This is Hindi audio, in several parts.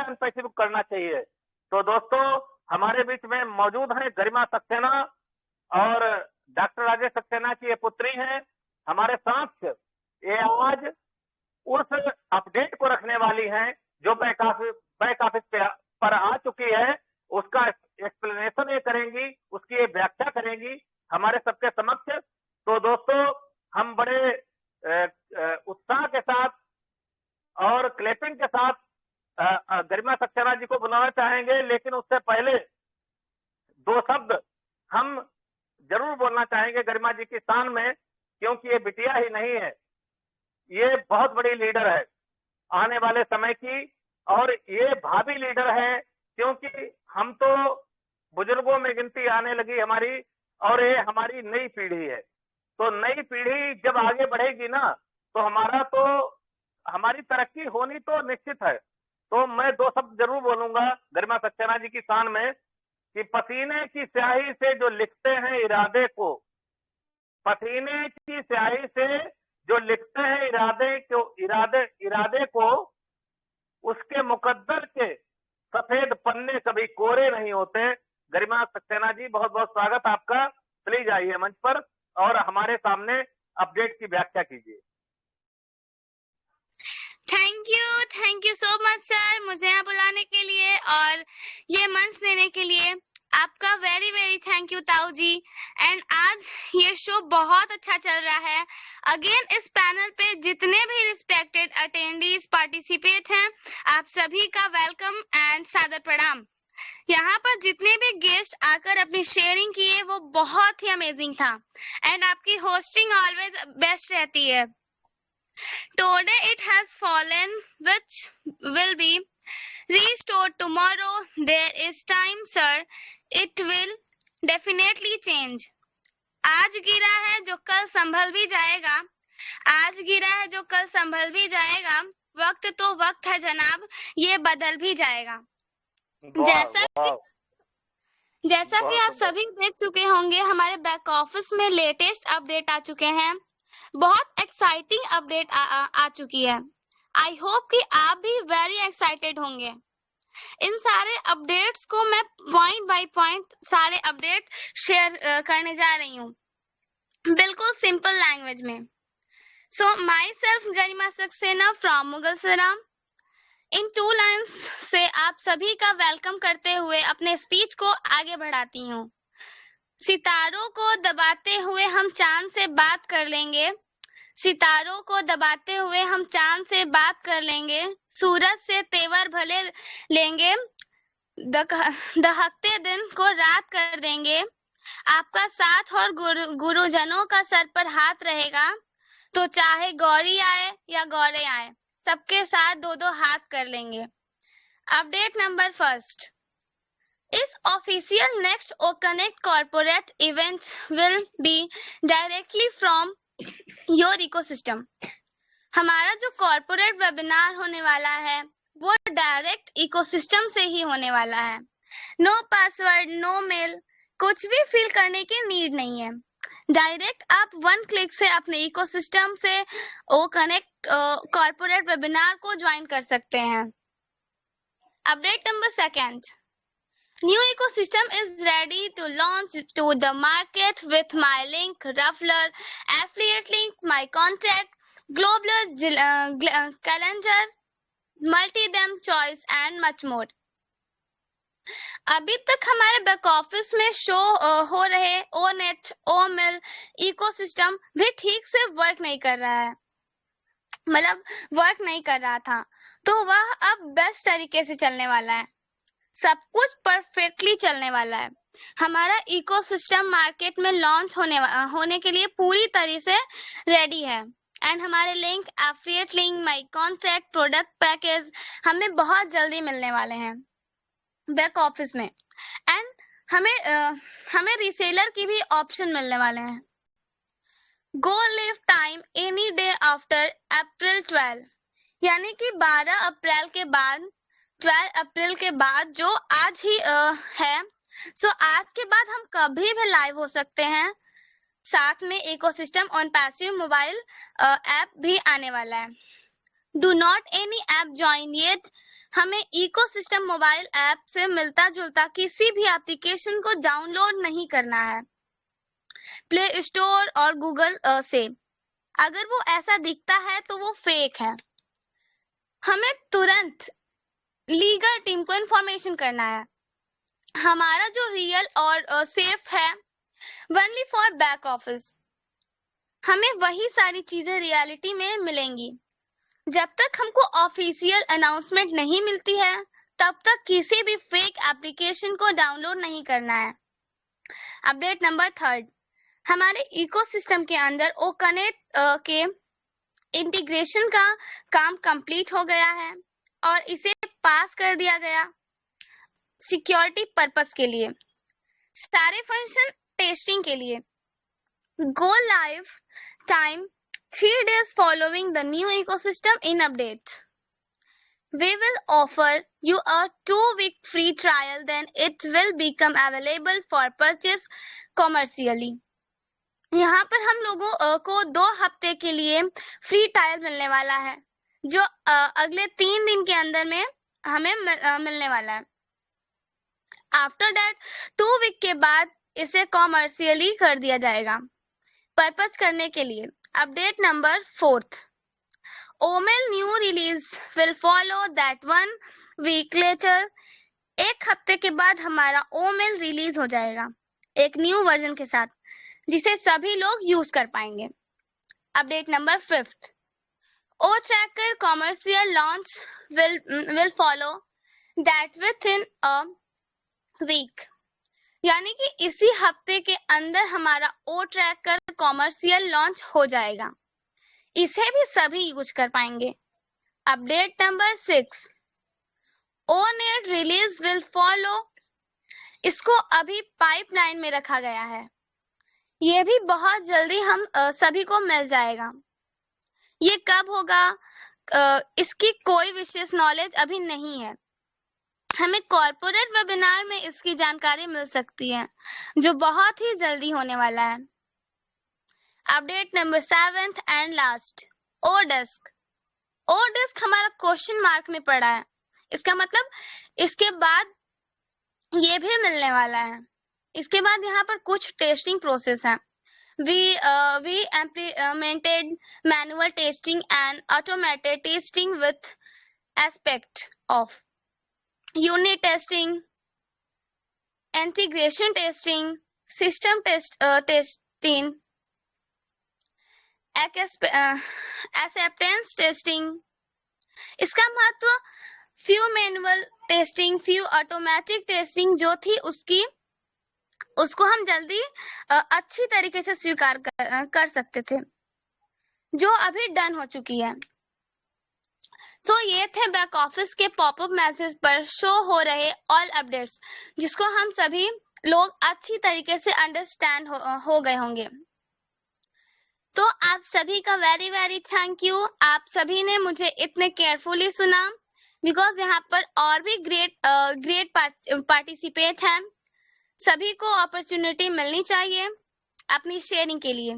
एंड पैसिव करना चाहिए। तो दोस्तों हमारे बीच में मौजूद हैं गरिमा सक्सेना और डॉक्टर राजेश सक्सेना की ये पुत्री हैं हमारे साथ। ये आज उस अपडेट को रखने वाली हैं जो बैक ऑफिस पर आ चुकी है, उसका एक्सप्लेनेशन ये करेंगी, उसकी ये व्याख्या करेंगी हमारे सबके समक्ष। तो दोस्तों हम बड़े उत्साह के साथ और क्लैपिंग के साथ गरिमा सक्सेना जी को बुलाना चाहेंगे, लेकिन उससे पहले दो शब्द हम जरूर बोलना चाहेंगे गरिमा जी की शान में, क्योंकि ये बिटिया ही नहीं है, ये बहुत बड़ी लीडर है आने वाले समय की, और ये भावी लीडर है, क्योंकि हम तो बुजुर्गों में गिनती आने लगी हमारी, और ये हमारी नई पीढ़ी है। तो नई पीढ़ी जब आगे बढ़ेगी ना, तो हमारी तरक्की होनी तो निश्चित है। तो मैं दो शब्द जरूर बोलूंगा गरिमा सक्सेना जी की शान में कि पसीने की स्याही से जो लिखते हैं इरादे को, पसीने की स्याही से जो लिखते हैं इरादे को, उसके मुकद्दर के सफेद पन्ने कभी कोरे नहीं होते। गरिमा सक्सेना जी बहुत बहुत स्वागत आपका, प्लीज आइए मंच पर और हमारे सामने अपडेट की व्याख्या कीजिए। Thank you so much sir, मुझे यहाँ बुलाने के लिए और ये मंच देने के लिए आपका वेरी वेरी थैंक यू ताऊ जी। एंड आज ये शो बहुत अच्छा चल रहा है। अगेन इस पैनल पे जितने भी रिस्पेक्टेड अटेंडीज पार्टिसिपेट हैं, आप सभी का वेलकम एंड सादर प्रणाम। यहाँ पर जितने भी गेस्ट आकर अपनी शेयरिंग किए वो बहुत ही अमेजिंग था एंड आपकी होस्टिंग ऑलवेज बेस्ट रहती है। Today it has fallen, which will be restored tomorrow. There is time, sir. It will definitely change. आज गिरा है जो कल संभल भी जाएगा, आज गिरा है जो कल संभल भी जाएगा। वक्त तो वक्त है जनाब, ये बदल भी जाएगा। जैसा कि आप सभी देख चुके होंगे, हमारे बैक ऑफिस में लेटेस्ट अपडेट आ चुके हैं। बहुत एक्साइटिंग अपडेट आ चुकी है। आई होप कि आप भी वेरी एक्साइटेड होंगे। इन सारे अपडेट्स को मैं पॉइंट बाय पॉइंट सारे अपडेट शेयर करने जा रही हूँ, बिल्कुल सिंपल लैंग्वेज में। So myself Garima Saxena from Mughalsarai. इन 2 लाइन्स से आप सभी का वेलकम करते हुए अपने स्पीच को आगे बढ़ाती हूँ। सितारों को दबाते हुए हम चांद से बात कर लेंगे, सितारों को दबाते हुए हम चांद से बात कर लेंगे, सूरज से तेवर भले लेंगे, दहकते दिन को रात कर देंगे। आपका साथ और गुरुजनों का सर पर हाथ रहेगा, तो चाहे गौरी आए या गौरे आए, सबके साथ 2-2 हाथ कर लेंगे। Update number first is official. Next OConnect corporate events will be directly from your ecosystem. हमारा जो कॉर्पोरेट वेबिनार होने वाला है वो डायरेक्ट इकोसिस्टम से ही होने वाला है। नो पासवर्ड, नो मेल, कुछ भी फिल करने की नीड नहीं है। डायरेक्ट आप 1 क्लिक से अपने इकोसिस्टम से OConnect कॉर्पोरेट वेबिनार को ज्वाइन कर सकते हैं। Update number second, new ecosystem is ready to launch to the market with my link, Ruffler, affiliate link, my contact, Global calendar, multi-them choice and much more. अभी तक हमारे बैक ऑफिस में शो हो रहे ओनेट, ओमेल इकोसिस्टम भी ठीक से वर्क नहीं कर रहा है, मतलब वर्क नहीं कर रहा था, तो वह अब बेस्ट तरीके से चलने वाला है। सब कुछ परफेक्टली चलने वाला है। हमारा इकोसिस्टम मार्केट में लॉन्च होने के लिए पूरी तरह से रेडी है एंड हमारे link, affiliate link, my contact, product package हमें बहुत जल्दी मिलने वाले हैं बैक ऑफिस में एंड हमें रीसेलर की भी ऑप्शन मिलने वाले हैं। गो live time any day after अप्रैल 12, यानी कि 12 अप्रैल के बाद, 12 अप्रैल के बाद जो आज ही है, सो आज के बाद हम कभी भी लाइव हो सकते हैं। साथ में ecosystem on passive mobile app भी आने वाला है। Do not any app join yet, हमें इकोसिस्टम मोबाइल ऐप से मिलता जुलता किसी भी एप्लीकेशन को डाउनलोड नहीं करना है प्ले स्टोर और गूगल से। अगर वो ऐसा दिखता है तो वो फेक है। हमें तुरंत लीगल टीम को इन्फॉर्मेशन करना है। हमारा जो रियल और सेफ है ओनली फॉर बैक ऑफिस। हमें वही सारी चीजें रियलिटी में मिलेंगी। जब तक हमको ऑफिशियल अनाउंसमेंट नहीं मिलती है तब तक किसी भी फेक एप्लीकेशन को डाउनलोड नहीं करना है। अपडेट नंबर 3, हमारे इकोसिस्टम के अंदर ओकनेट के इंटीग्रेशन का काम कंप्लीट हो गया है और इसे पास कर दिया गया सिक्योरिटी पर्पस के लिए, सारे फंक्शन टेस्टिंग के लिए। Go live time 3 days following the new ecosystem in update. We will offer you a 2-week free trial, then it will become available for purchase commercially. यहाँ पर हम लोगों को 2 हफ्ते के लिए फ्री ट्रायल मिलने वाला है जो अगले 3 दिन के अंदर में हमें मिलने वाला है। आफ्टर दैट 2 वीक के बाद इसे कॉमर्शियली कर दिया जाएगा पर्पस करने के लिए। Update number 4, OML new release will follow that 1 week later. 1 हफ्ते के बाद हमारा OML रिलीज हो जाएगा एक न्यू वर्जन के साथ जिसे सभी लोग यूज कर पाएंगे। Update number 5, O-Tracker commercial launch will follow that within a week. यानी कि इसी हफ्ते के अंदर हमारा O-Tracker कॉमर्शियल लॉन्च हो जाएगा। इसे भी सभी यूज कर पाएंगे। Update number 6, ONET release will follow. इसको अभी पाइपलाइन में रखा गया है। ये भी बहुत जल्दी हम सभी को मिल जाएगा। ये कब होगा इसकी कोई विशेष नॉलेज अभी नहीं है। हमें कॉर्पोरेट वेबिनार में इसकी जानकारी मिल सकती है जो बहुत ही जल्दी होने वाला है। Update number 7 and last, oDesk. ODesk हमारा क्वेश्चन मार्क में पड़ा है। इसका मतलब इसके बाद ये भी मिलने वाला है। इसके बाद यहाँ पर कुछ टेस्टिंग प्रोसेस है। We implemented manual testing and automated testing with aspect of unit testing, integration testing, system testing, acceptance testing. इसका महत्व few manual testing, few automatic testing जो थी उसको हम जल्दी अच्छी तरीके से स्वीकार कर सकते थे जो अभी डन हो चुकी है। ये थे बैक ऑफिस के पॉपअप मैसेज पर शो हो रहे ऑल अपडेट्स जिसको हम सभी लोग अच्छी तरीके से अंडरस्टैंड हो गए होंगे। तो आप सभी का वेरी वेरी थैंक यू। आप सभी ने मुझे इतने केयरफुली सुना बिकॉज यहाँ पर और भी ग्रेट पार्टिसिपेट हैं। सभी को अपॉर्चुनिटी मिलनी चाहिए अपनी शेयरिंग के लिए।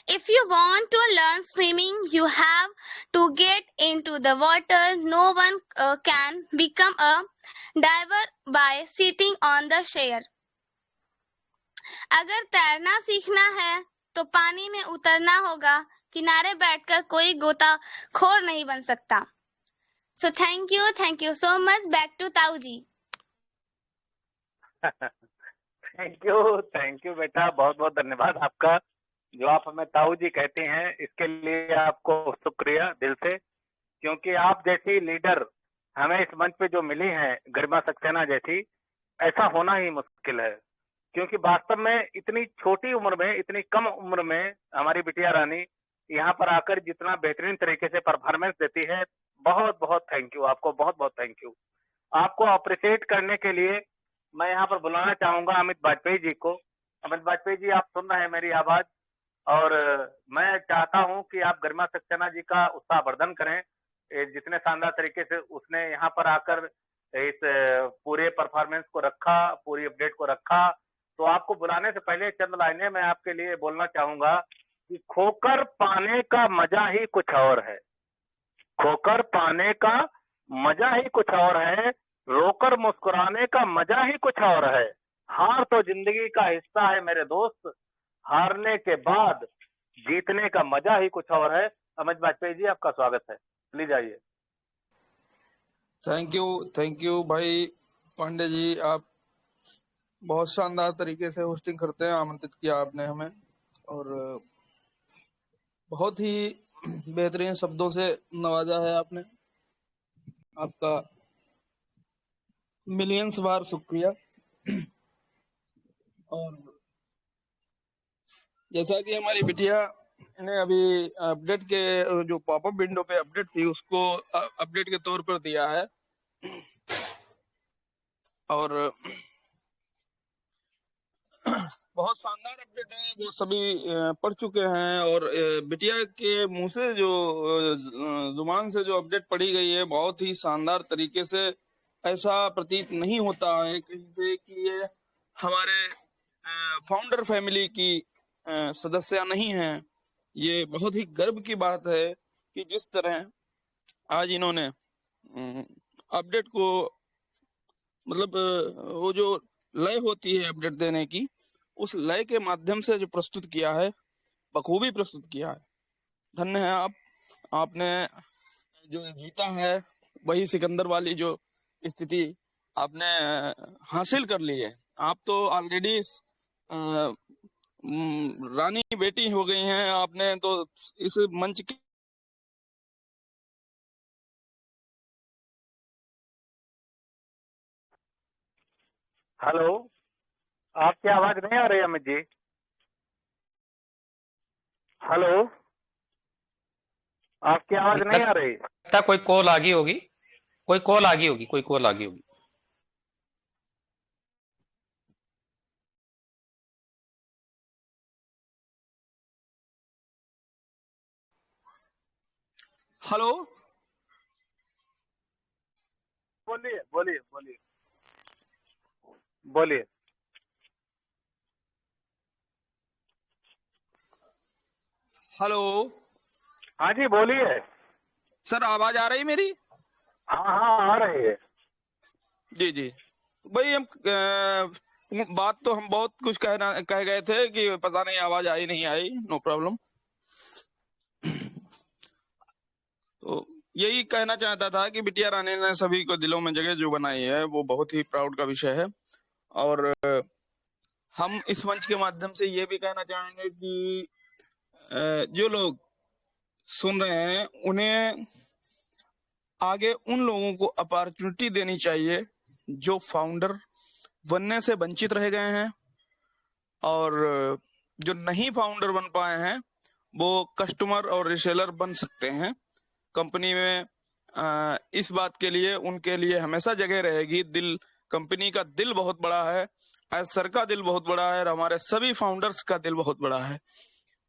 If you want to learn swimming, you have to get into the water. No one can become a diver by sitting on the chair. अगर तैरना सीखना है तो पानी में उतरना होगा, किनारे बैठकर कोई गोताखोर नहीं बन सकता। So thank you so much. Back to ताऊ जी। थैंक यू बेटा, बहुत बहुत धन्यवाद आपका। जो आप हमें ताऊ जी कहते हैं इसके लिए आपको शुक्रिया दिल से, क्योंकि आप जैसी लीडर हमें इस मंच पे जो मिली हैं, गरिमा सक्सेना जैसी, ऐसा होना ही मुश्किल है। क्योंकि वास्तव में इतनी छोटी उम्र में, इतनी कम उम्र में हमारी बिटिया रानी यहाँ पर आकर जितना बेहतरीन तरीके से परफॉर्मेंस देती है, बहुत बहुत थैंक यू आपको, बहुत बहुत थैंक यू। आपको अप्रिशिएट करने के लिए मैं यहाँ पर बुलाना चाहूंगा अमित वाजपेयी जी को। अमित वाजपेयी जी, आप सुन रहे हैं मेरी आवाज, और मैं चाहता हूं कि आप गरिमा सक्सेना जी का उत्साहवर्धन करें। जितने शानदार तरीके से उसने यहाँ पर आकर इस पूरे परफॉर्मेंस को रखा, पूरी अपडेट को रखा, तो आपको बुलाने से पहले चंद लाइनें मैं आपके लिए बोलना चाहूंगा कि खोकर पाने का मजा ही कुछ और है। खोकर पाने का मजा ही कुछ और है, रोकर मुस्कुराने का मजा ही कुछ और है। हार तो जिंदगी का हिस्सा है मेरे दोस्त, हारने के बाद जीतने का मजा ही कुछ और है। अमित बाजपेयी जी, आपका स्वागत है, प्लीज आइए। थैंक यू भाई पांडे जी, आप बहुत शानदार तरीके से होस्टिंग करते हैं। आमंत्रित किया आपने हमें और बहुत ही बेहतरीन शब्दों से नवाजा है आपने। आपका मिलियंस बार शुक्रिया। और जैसा कि हमारी बिटिया ने अभी अपडेट के जो पॉपअप विंडो पे अपडेट थी उसको अपडेट के तौर पर दिया है और बहुत शानदार अपडेट है, वो सभी पढ़ चुके हैं। और बिटिया के मुंह से जो जुबान से जो अपडेट पढ़ी गई है बहुत ही शानदार तरीके से, ऐसा प्रतीत नहीं होता है कहीं से कि ये हमारे फाउंडर फैमिली की सदस्य नहीं है। ये बहुत ही गर्व की बात है कि जिस तरह आज इन्होंने अपडेट को, मतलब वो जो लय होती है अपडेट देने की, उस लय के माध्यम से जो प्रस्तुत किया है, बखूबी प्रस्तुत किया है। धन्य है आप, आपने जो जीता है वही सिकंदर वाली जो स्थिति आपने हासिल कर ली है। आप तो ऑलरेडी रानी बेटी हो गई हैं। आपने तो इस मंच की हेलो, आपकी आवाज नहीं आ रही अमित जी? हेलो, आपकी आवाज नहीं आ रही? लगता कोई कॉल आ गई होगी, कोई कॉल आ गई होगी, कोई कॉल आ गई होगी। हेलो, बोलिए बोलिए बोलिए बोलिए। हेलो, हाँ जी बोलिए। सर आवाज आ रही मेरी? हाँ हाँ आ रही है। जी जी भाई, हम बात तो हम बहुत कुछ कह गए थे कि पता नहीं आवाज आई नहीं आई। No problem. तो यही कहना चाहता था कि बिटिया रानी ने सभी को दिलों में जगह जो बनाई है वो बहुत ही प्राउड का विषय है। और हम इस मंच के माध्यम से ये भी कहना चाहेंगे कि जो लोग सुन रहे हैं उन्हें आगे उन लोगों को अपॉर्चुनिटी देनी चाहिए जो फाउंडर बनने से वंचित रह गए हैं, और जो नहीं फाउंडर बन पाए हैं वो कस्टमर और रिसेलर बन सकते हैं कंपनी में। इस बात के लिए उनके लिए हमेशा जगह रहेगी। दिल, कंपनी का दिल बहुत बड़ा है, सर का दिल बहुत बड़ा है, और हमारे सभी फाउंडर्स का दिल बहुत बड़ा है।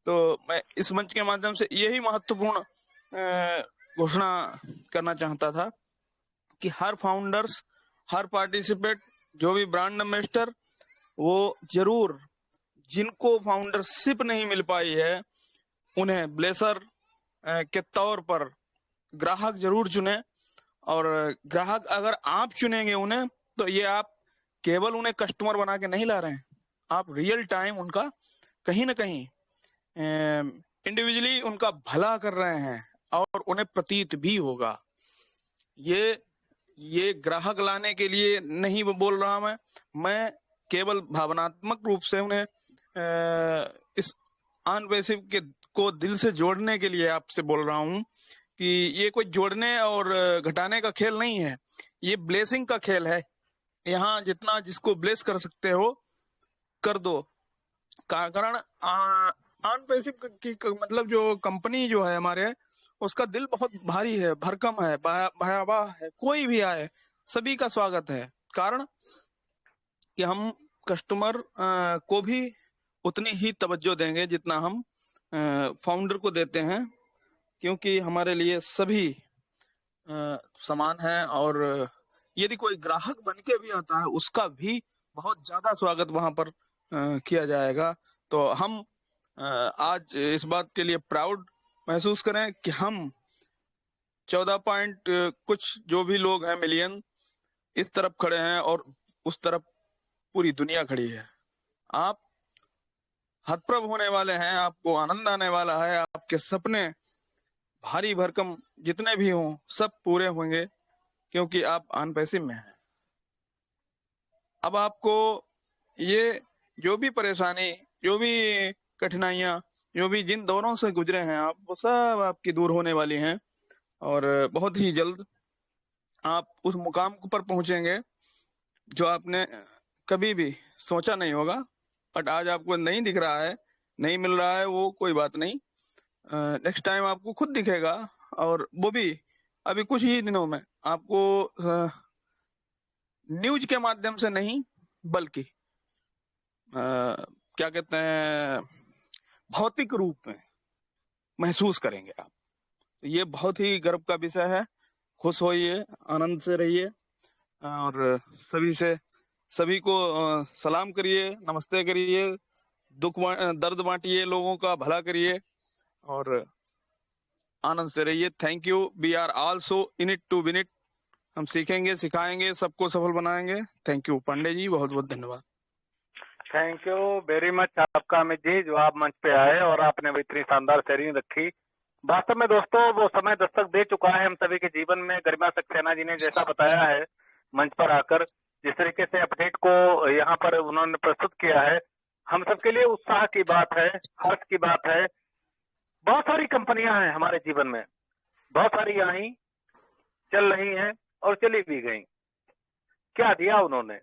तो मैं इस मंच के माध्यम से यही महत्वपूर्ण घोषणा करना चाहता था कि हर फाउंडर्स, हर पार्टिसिपेट, जो भी ब्रांड एम्बेसडर, वो जरूर, जिनको फाउंडरशिप नहीं मिल पाई है उन्हें ब्लेसर के तौर पर ग्राहक जरूर चुने। और ग्राहक अगर आप चुनेंगे उन्हें, तो ये आप केवल उन्हें कस्टमर बना के नहीं ला रहे हैं, आप रियल टाइम उनका कहीं ना कहीं इंडिविजुअली उनका भला कर रहे हैं, और उन्हें प्रतीत भी होगा। ये ग्राहक लाने के लिए नहीं बोल रहा मैं केवल भावनात्मक रूप से उन्हें इस अनपेसिव के को दिल से जोड़ने के लिए आपसे बोल रहा हूं कि ये कोई जोड़ने और घटाने का खेल नहीं है, ये ब्लेसिंग का खेल है। यहाँ जितना जिसको ब्लेस कर सकते हो कर दो। कारण अनपेसिव की मतलब जो कंपनी जो है हमारे, उसका दिल बहुत भारी है, भरकम है, भयावह है। कोई भी आए सभी का स्वागत है। कारण कि हम कस्टमर को भी उतनी ही तवज्जो देंगे जितना हम फाउंडर को देते हैं, क्योंकि हमारे लिए सभी समान है। और यदि कोई ग्राहक बन के भी आता है उसका भी बहुत ज्यादा स्वागत वहां पर किया जाएगा। तो हम आज इस बात के लिए प्राउड महसूस करें कि हम 14 पॉइंट कुछ जो भी लोग हैं मिलियन इस तरफ खड़े हैं और उस तरफ पूरी दुनिया खड़ी है। आप हतप्रभ होने वाले हैं, आपको आनंद आने वाला है, आपके सपने भारी भरकम जितने भी हों सब पूरे होंगे, क्योंकि आप आन पैसे में हैं। अब आपको ये जो भी परेशानी, जो भी कठिनाइयां, जो भी जिन दौरों से गुजरे हैं आप, वो सब आपकी दूर होने वाली हैं और बहुत ही जल्द आप उस मुकाम पर पहुंचेंगे जो आपने कभी भी सोचा नहीं होगा। बट आज आपको नहीं दिख रहा है, नहीं मिल रहा है, वो कोई बात नहीं, नेक्स्ट टाइम आपको खुद दिखेगा। और वो भी अभी कुछ ही दिनों में आपको न्यूज के माध्यम से नहीं, बल्कि क्या कहते हैं, भौतिक रूप में महसूस करेंगे आप। तो ये बहुत ही गर्व का विषय है। खुश होइए, आनंद से रहिए और सभी को सलाम करिए, नमस्ते करिए, दर्द बांटिए, लोगों का भला करिए और आनंद से रहिए। Thank you. We are also in it to win it. हम सीखेंगे, सिखाएंगे, सबको सफल बनाएंगे। थैंक यू पांडे जी, बहुत बहुत धन्यवाद। थैंक यू वेरी मच आपका अमित जी, जो आप मंच पे आए और आपने भी इतनी शानदार शेयरिंग रखी। वास्तव में दोस्तों वो समय दस्तक दे चुका है हम सभी के जीवन में। गरिमा सक्सेना जी ने जैसा बताया है मंच पर आकर, जिस तरीके से अपडेट को यहाँ पर उन्होंने प्रस्तुत किया है, हम सबके लिए उत्साह की बात है, हर्ष की बात है। बहुत सारी कंपनियां हैं हमारे जीवन में, बहुत सारी आई, चल रही हैं और चली भी गई। क्या दिया उन्होंने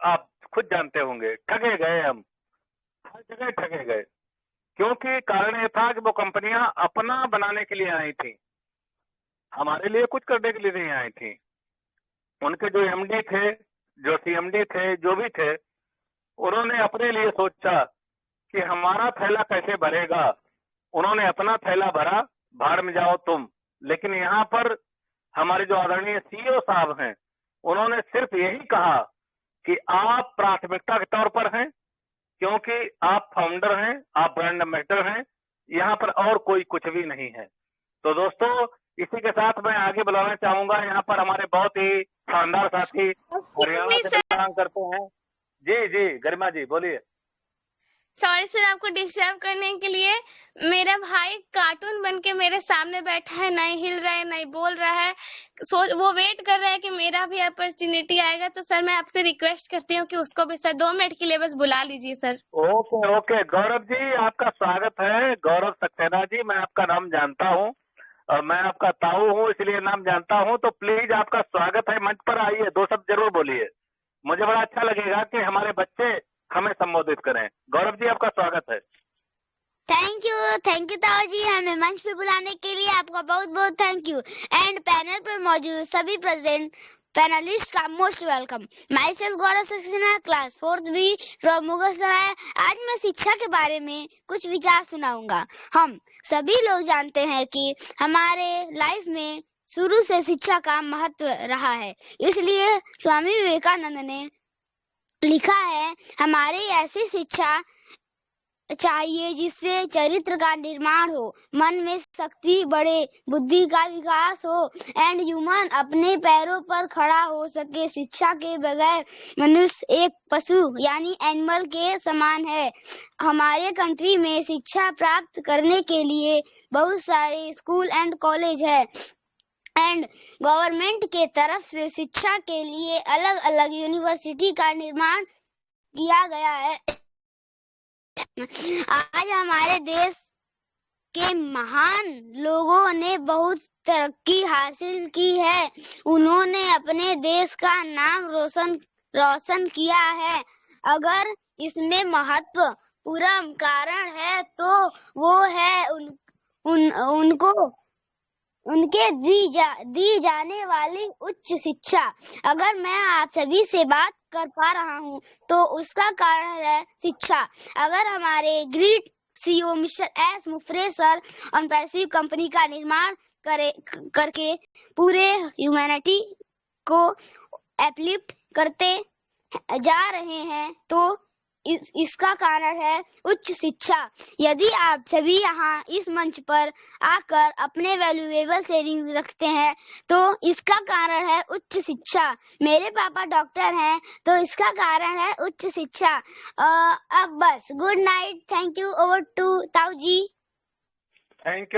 आप खुद जानते होंगे। ठगे गए हम, हर जगह ठगे गए, क्योंकि कारण ये था कि वो कंपनियां अपना बनाने के लिए आई थी, हमारे लिए कुछ करने के लिए नहीं आई थी। उनके जो एमडी थे, जो सीएमडी थे, जो भी थे, उन्होंने अपने लिए सोचा कि हमारा थैला कैसे भरेगा। उन्होंने अपना थैला भरा, भाड़ में जाओ तुम। लेकिन यहाँ पर हमारे जो आदरणीय सीईओ साहब हैं, उन्होंने सिर्फ यही कहा कि आप प्राथमिकता के तौर पर हैं, क्योंकि आप फाउंडर हैं, आप ब्रांड एम्बेसडर हैं, यहाँ पर और कोई कुछ भी नहीं है। तो दोस्तों इसी के साथ मैं आगे बुलाना चाहूंगा, यहाँ पर हमारे बहुत ही शानदार साथी हरियाणा से बिलोंग करते हैं। जी जी गरिमा जी बोलिए। सॉरी सर आपको डिस्टर्ब करने के लिए। मेरा भाई कार्टून बन के मेरे सामने बैठा है, नहीं हिल रहा है, नहीं बोल रहा है। वो वेट कर रहा है कि मेरा भी अपॉर्चुनिटी आएगा। तो सर मैं आपसे रिक्वेस्ट करती हूँ कि उसको भी सर 2 मिनट के लिए बस बुला लीजिए sir. Okay okay Gaurav ji, आपका स्वागत है। गौरव सक्सेना जी, मैं आपका नाम जानता हूँ और मैं आपका ताऊ हूँ, इसलिए नाम जानता हूँ। तो प्लीज आपका स्वागत है, मंच पर आइए, 2 शब्द जरूर बोलिए। मुझे बड़ा अच्छा लगेगा कि हमारे बच्चे हमें संबोधित करें। गौरव जी आपका स्वागत है। थैंक यू ताऊ जी, हमें मंच पे बुलाने के लिए आपका बहुत बहुत थैंक यू। एंड पैनल पर मौजूद सभी प्रेजेंट पैनलिस्ट का most welcome. My self Gaurav Saxena, class 4th B from Mughalsarai. आज मैं शिक्षा के बारे में कुछ विचार सुनाऊंगा। हम सभी लोग जानते हैं कि हमारे लाइफ में शुरू से शिक्षा का महत्व रहा है, इसलिए स्वामी विवेकानंद ने लिखा है, हमारे ऐसी शिक्षा चाहिए जिससे चरित्र का निर्माण हो, मन में शक्ति बढ़े, बुद्धि का विकास हो एंड ह्यूमन अपने पैरों पर खड़ा हो सके। शिक्षा के बगैर मनुष्य एक पशु यानी एनिमल के समान है। हमारे कंट्री में शिक्षा प्राप्त करने के लिए बहुत सारे स्कूल एंड कॉलेज है एंड गवर्नमेंट के तरफ से शिक्षा के लिए अलग अलग यूनिवर्सिटी का निर्माण किया गया है। आज हमारे देश के महान लोगों ने बहुत तरक्की हासिल की है, उन्होंने अपने देश का नाम रोशन किया है। अगर इसमें महत्वपूर्ण कारण है तो वो है उनको उनके दी जाने वाली उच्च शिक्षा। अगर मैं आप सभी से बात कर पा रहा हूँ तो उसका कारण है शिक्षा। अगर हमारे ग्रेट सीईओ मिस्टर एस मुफरे सर ऑन पैसिव कंपनी का निर्माण करके पूरे ह्यूमैनिटी को अपलिफ्ट करते जा रहे हैं, तो इसका कारण है उच्च शिक्षा। यदि आप सभी यहाँ इस मंच पर आकर अपने वैल्यूएबल शेयरिंग रखते हैं तो इसका कारण है उच्च शिक्षा। मेरे पापा डॉक्टर हैं तो इसका कारण है उच्च शिक्षा। अब बस, good night, thank you, over to ताऊ जी। थैंक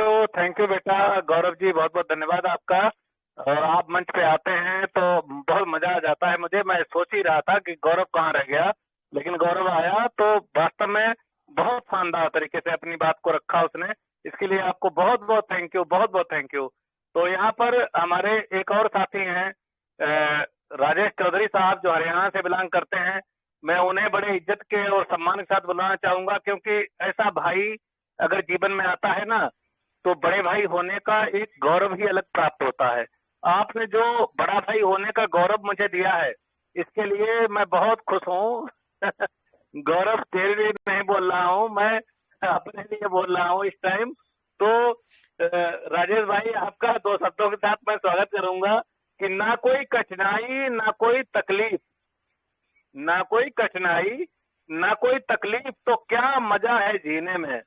यू बेटा गौरव जी, बहुत बहुत धन्यवाद आपका। और आप मंच पे आते हैं तो बहुत मजा आ जाता है मुझे। मैं सोच ही रहा था कि गौरव कहाँ रह गया, लेकिन गौरव आया तो वास्तव में बहुत शानदार तरीके से अपनी बात को रखा उसने। इसके लिए आपको बहुत बहुत थैंक यू, बहुत बहुत थैंक यू। तो यहाँ पर हमारे एक और साथी हैं राजेश चौधरी साहब, जो हरियाणा से बिलोंग करते हैं। मैं उन्हें बड़े इज्जत के और सम्मान के साथ बुलाना चाहूंगा, क्योंकि ऐसा भाई अगर जीवन में आता है ना तो बड़े भाई होने का एक गौरव ही अलग प्राप्त होता है। आपने जो बड़ा भाई होने का गौरव मुझे दिया है, इसके लिए मैं बहुत खुश हूँ। गौरव तेरे लिए नहीं बोल रहा हूँ, मैं अपने लिए बोल रहा हूँ इस टाइम। तो राजेश भाई, आपका 2 शब्दों के साथ मैं स्वागत करूंगा कि ना कोई कठिनाई, ना कोई तकलीफ, ना कोई कठिनाई, ना कोई तकलीफ, तो क्या मजा है जीने में।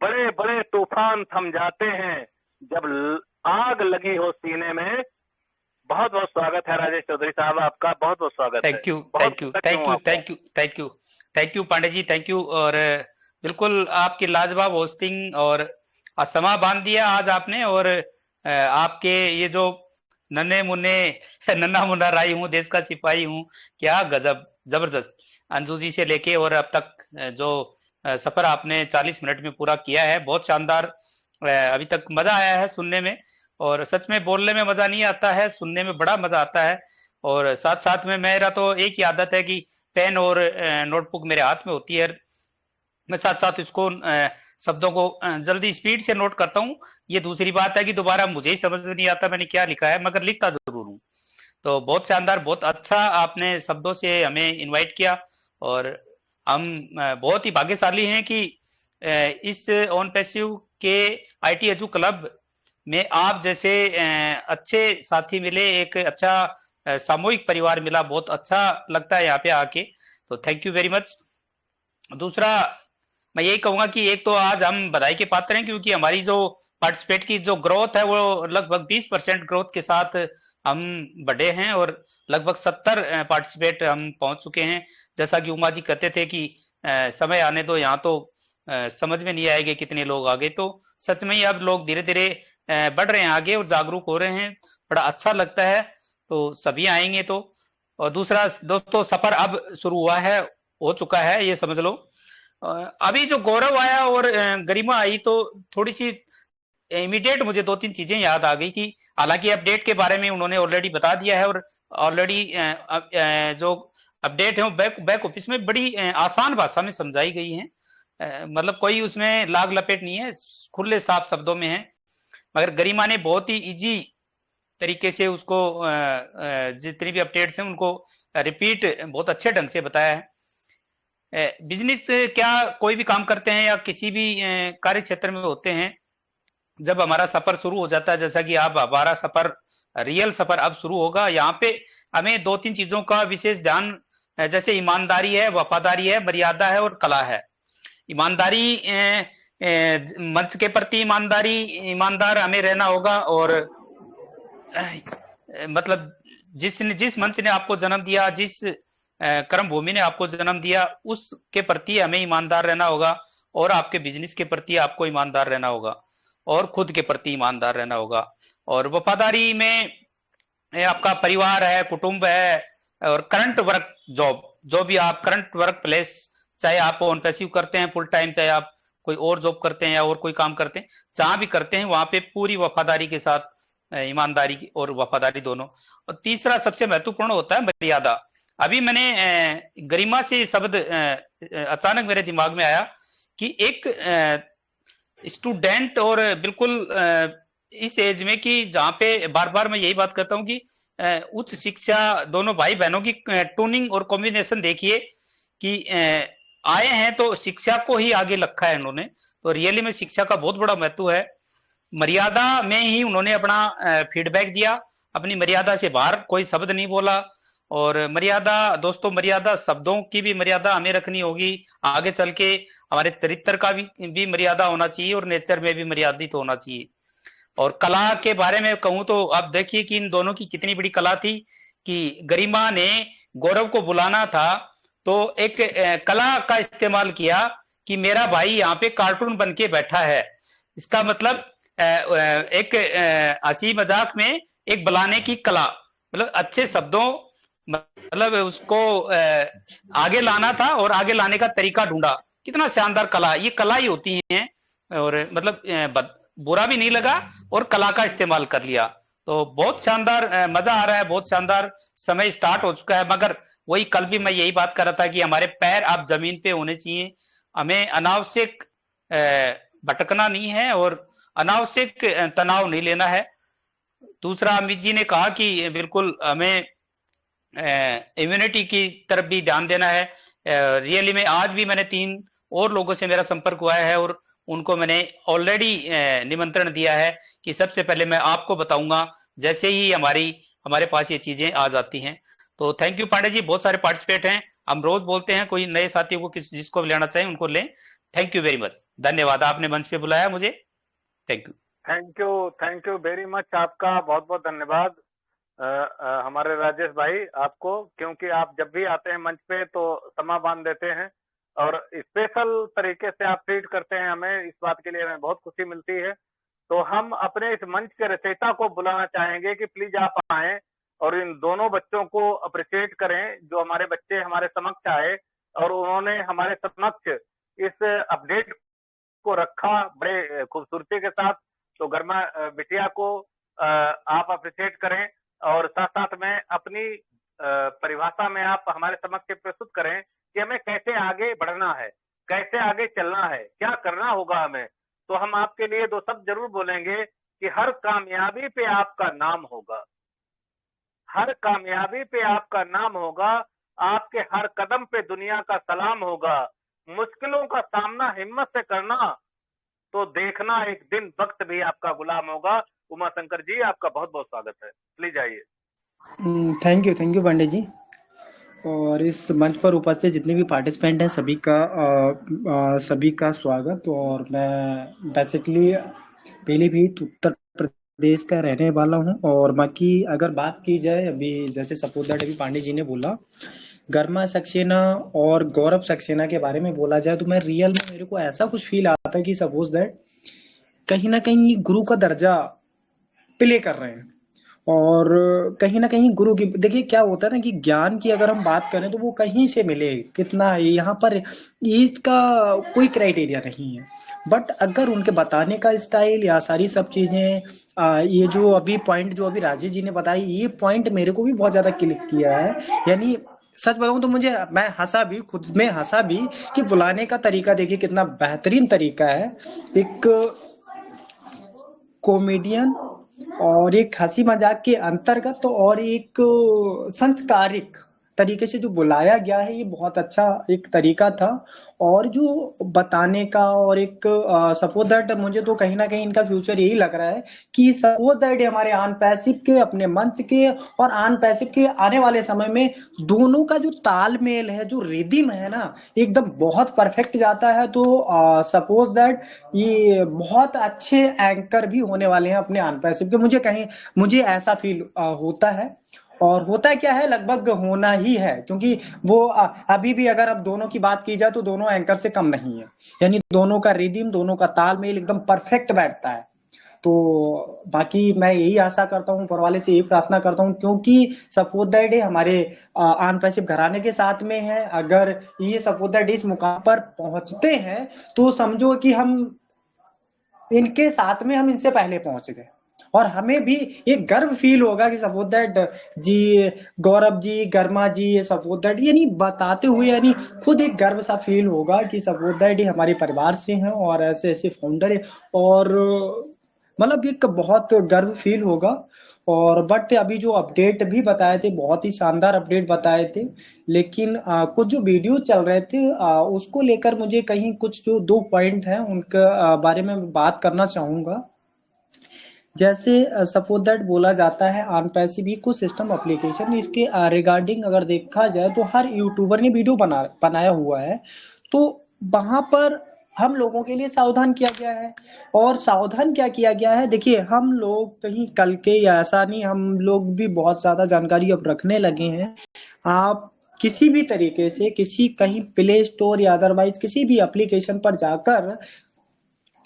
बड़े बड़े तूफान थम जाते हैं जब आग लगी हो सीने में। बहुत बहुत स्वागत है राजेश चौधरी साहब, आपका बहुत बहुत स्वागत है। Thank you Pandey ji, thank you. और बिल्कुल आपकी लाजवाब होस्टिंग और समा बांध दिया आज आपने। और आपके ये जो नन्हे मुन्ने नन्हा मुन्ना राई हूँ, देश का सिपाही हूँ, क्या गजब, जबरदस्त। अंजू जी से लेके और अब तक जो सफर आपने 40 मिनट में पूरा किया है, बहुत शानदार। अभी तक मजा आया है सुनने में। और सच में बोलने में मजा नहीं आता है, सुनने में बड़ा मजा आता है। और साथ साथ में मेरा तो एक ही आदत है कि पेन और नोटबुक मेरे हाथ में होती है, मैं साथ साथ इसको शब्दों को जल्दी स्पीड से नोट करता हूँ। ये दूसरी बात है कि दोबारा मुझे ही समझ में नहीं आता मैंने क्या लिखा है, मगर लिखता जरूर हूँ। तो बहुत शानदार, बहुत अच्छा आपने शब्दों से हमें इनवाइट किया। और हम बहुत ही भाग्यशाली हैं कि इस ऑन पैसिव के IT एजू क्लब में आप जैसे अच्छे साथी मिले, एक अच्छा सामूहिक परिवार मिला, बहुत अच्छा लगता है यहाँ पे आके। तो थैंक यू वेरी मच। दूसरा मैं यही कहूंगा कि एक तो आज हम बधाई के पात्र हैं, क्योंकि हमारी जो पार्टिसिपेट की जो ग्रोथ है वो लगभग 20% ग्रोथ के साथ हम बढ़े हैं और लगभग 70 पार्टिसिपेट हम पहुंच चुके हैं। जैसा कि उमा जी कहते थे कि समय आने दो, यहाँ तो समझ में नहीं आएगा कितने लोग आगे। तो सच में ही अब लोग धीरे धीरे बढ़ रहे हैं आगे और जागरूक हो रहे हैं, बड़ा अच्छा लगता है। तो सभी आएंगे तो। और दूसरा दोस्तों, सफर अब शुरू हुआ है, हो चुका है, ये समझ लो। अभी जो गौरव आया और गरिमा आई तो थोड़ी सी इमीडिएट मुझे 2-3 चीजें याद आ गई कि हालांकि अपडेट के बारे में उन्होंने ऑलरेडी बता दिया है और ऑलरेडी जो अपडेट है वो बैक ऑफिस में बड़ी आसान भाषा में समझाई गई है। मतलब कोई उसमें लाग लपेट नहीं है, खुले साफ शब्दों में है। मगर गरिमा ने बहुत ही इजी तरीके से उसको जितनी भी अपडेट्स हैं उनको रिपीट बहुत अच्छे ढंग से बताया है। बिजनेस क्या कोई भी काम करते हैं या किसी भी कार्य क्षेत्र में होते हैं, जब हमारा सफर शुरू हो जाता है, जैसा कि आप हमारा सफर रियल सफर अब शुरू होगा, यहाँ पे हमें 2-3 चीजों का विशेष ध्यान, जैसे ईमानदारी है, वफादारी है, मर्यादा है और कला है। ईमानदारी, मंच के प्रति ईमानदार हमें रहना होगा। और मतलब जिस मंच ने आपको जन्म दिया, जिस कर्म भूमि ने आपको जन्म दिया, उसके प्रति हमें ईमानदार रहना होगा। और आपके बिजनेस के प्रति आपको ईमानदार रहना होगा और खुद के प्रति ईमानदार रहना होगा। और वफादारी में आपका परिवार है, कुटुंब है और करंट वर्क जॉब, जो भी आप करंट वर्क प्लेस, चाहे आप ऑन पैसिव करते हैं फुल टाइम, चाहे आप कोई और जॉब करते हैं या और कोई काम करते हैं, जहां भी करते हैं वहां पे पूरी वफादारी के साथ, ईमानदारी और वफादारी दोनों। और तीसरा सबसे महत्वपूर्ण होता है मर्यादा। अभी मैंने गरिमा से शब्द अचानक मेरे दिमाग में आया कि एक स्टूडेंट और बिल्कुल इस एज में कि जहाँ पे बार बार मैं यही बात करता हूँ कि उच्च शिक्षा, दोनों भाई बहनों की टूनिंग और कॉम्बिनेशन देखिए कि आए हैं तो शिक्षा को ही आगे रखा है इन्होंने। तो रियली में शिक्षा का बहुत बड़ा महत्व है। मर्यादा में ही उन्होंने अपना फीडबैक दिया, अपनी मर्यादा से बाहर कोई शब्द नहीं बोला और मर्यादा दोस्तों, मर्यादा शब्दों की भी मर्यादा हमें रखनी होगी। आगे चल के हमारे चरित्र का भी मर्यादा होना चाहिए और नेचर में भी मर्यादित होना चाहिए। और कला के बारे में कहूं तो आप देखिए कि इन दोनों की कितनी बड़ी कला थी कि गरिमा ने गौरव को बुलाना था तो एक कला का इस्तेमाल किया कि मेरा भाई यहाँ पे कार्टून बन के बैठा है। इसका मतलब एक हंसी मजाक में एक बुलाने की कला, मतलब अच्छे शब्दों, मतलब उसको आगे लाना था और आगे लाने का तरीका ढूंढा। कितना शानदार कला, ये कला ही होती है। और मतलब बुरा भी नहीं लगा और कला का इस्तेमाल कर लिया। तो बहुत शानदार, मजा आ रहा है, बहुत शानदार। समय स्टार्ट हो चुका है, मगर वही कल भी मैं यही बात कर रहा था कि हमारे पैर आप जमीन पे होने चाहिए। हमें अनावश्यक भटकना नहीं है और अनावश्यक तनाव नहीं लेना है। दूसरा, अमित जी ने कहा कि बिल्कुल हमें इम्यूनिटी की तरफ भी ध्यान देना है। रियली में आज भी मैंने 3 और लोगों से मेरा संपर्क हुआ है और उनको मैंने ऑलरेडी निमंत्रण दिया है कि सबसे पहले मैं आपको बताऊंगा जैसे ही हमारे पास ये चीजें आ जाती हैं। तो थैंक यू पांडे जी, बहुत सारे पार्टिसिपेट हैं। हम रोज बोलते हैं, कोई नए साथियों को जिसको लेना चाहें उनको लें। थैंक यू वेरी मच, धन्यवाद, आपने मंच पे बुलाया मुझे। Thank you. Thank you very much, आपका बहुत बहुत धन्यवाद हमारे राजेश भाई आपको, क्योंकि आप जब भी आते हैं मंच पे तो समा बांध देते हैं और स्पेशल तरीके से आप ट्रीट करते हैं हमें। इस बात के लिए हमें बहुत खुशी मिलती है। तो हम अपने इस मंच के रचयिता को बुलाना चाहेंगे कि प्लीज आप आए और इन दोनों बच्चों को अप्रिशिएट करें जो हमारे बच्चे हमारे समक्ष आए और उन्होंने हमारे समक्ष इस अपडेट को रखा बड़े खूबसूरती के साथ। तो गरिमा बिटिया को आप अप्रिशिएट करें और साथ साथ में अपनी परिभाषा में आप हमारे समक्ष प्रस्तुत करें कि हमें कैसे आगे बढ़ना है, कैसे आगे चलना है, क्या करना होगा हमें। तो हम आपके लिए 2 शब्द जरूर बोलेंगे कि हर कामयाबी पे आपका नाम होगा, हर कामयाबी पे आपका नाम होगा, आपके हर कदम पे दुनिया का सलाम होगा। मुश्किलों का सामना हिम्मत से करना, तो देखना एक दिन वक्त भी आपका गुलाम होगा। उमा शंकर जी, आपका बहुत बहुत स्वागत है, प्लीज आइए। थैंक यू पांडे जी। और इस मंच पर उपस्थित जितने भी पार्टिसिपेंट हैं सभी का स्वागत। और मैं बेसिकली पीलीभीत उत्तर प्रदेश का रहने वाला हूं। और बाकी अगर बात की जाए, अभी जैसे सपोज दैट अभी पांडे जी ने बोला गरिमा सक्सेना और गौरव सक्सेना के बारे में बोला जाए, तो मैं रियल में मेरे को ऐसा कुछ फील आता है कि सपोज दैट कहीं ना कहीं गुरु का दर्जा प्ले कर रहे हैं। और कहीं ना कहीं गुरु की, देखिए क्या होता है ना कि ज्ञान की अगर हम बात करें तो वो कहीं से मिले, कितना यहाँ पर एज का कोई क्राइटेरिया नहीं है। बट अगर उनके बताने का स्टाइल या सारी सब चीजें, ये जो अभी पॉइंट जो अभी राजेश जी ने बताई, ये पॉइंट मेरे को भी बहुत ज्यादा क्लिक किया है। यानी सच बताऊं तो मैं हंसा भी, खुद में हंसा भी कि बुलाने का तरीका देखिए कितना बेहतरीन तरीका है। एक कॉमेडियन और एक हंसी मजाक के अंतर्गत और एक संस्कारिक तरीके से जो बुलाया गया है, ये बहुत अच्छा एक तरीका था। और जो बताने का और एक सपोज दैट मुझे तो कहीं ना कहीं इनका फ्यूचर यही लग रहा है कि सपोज दैट हमारे आन पैसिव के, अपने मंच के और आन पैसिव के आने वाले समय में दोनों का जो तालमेल है, जो रिदिम है ना, एकदम बहुत परफेक्ट जाता है। तो सपोज दैट ये बहुत अच्छे एंकर भी होने वाले हैं अपने आन पैसिव के। मुझे ऐसा फील होता है। और होता क्या है, लगभग होना ही है, क्योंकि वो अभी भी अगर अब दोनों की बात की जाए तो दोनों एंकर से कम नहीं है। यानी दोनों का रिदिम, दोनों का तालमेल एकदम परफेक्ट बैठता है। तो बाकी मैं यही आशा करता हूँ, ऊपर वाले से यही प्रार्थना करता हूँ, क्योंकि सपोज दैट हमारे आन पैसिव घराने के साथ में है। अगर ये सपोज दैट इस मुकाम पर पहुंचते हैं तो समझो कि हम इनके साथ में, हम इनसे पहले पहुंच गए। और हमें भी एक गर्व फील होगा कि सपोज दैट जी, गौरव जी, गरिमा जी, ये सपोज दैट यानी बताते हुए यानी खुद एक गर्व सा फील होगा कि सपोज दैट ये हमारे परिवार से हैं और ऐसे ऐसे फाउंडर है। और मतलब एक बहुत गर्व फील होगा। और बट अभी जो अपडेट भी बताए थे, बहुत ही शानदार अपडेट बताए थे, लेकिन कुछ जो वीडियो चल रहे थे उसको लेकर मुझे कहीं कुछ जो 2 पॉइंट हैं उनके बारे में बात करना चाहूंगा। जैसे सपोज दैट बोला जाता है अनपैसिव इकोसिस्टम एप्लीकेशन, इसके रिगार्डिंग अगर देखा जाए तो हर यूट्यूबर ने वीडियो बनाया हुआ है, तो वहां पर हम लोगों के लिए सावधान किया गया है। और सावधान क्या किया गया है, देखिए हम लोग कहीं कल के या ऐसा नहीं, हम लोग भी बहुत ज्यादा जानकारी अब रखने लगे हैं। आप किसी भी तरीके से किसी कहीं प्ले स्टोर या अदरवाइज किसी भी एप्लीकेशन पर जाकर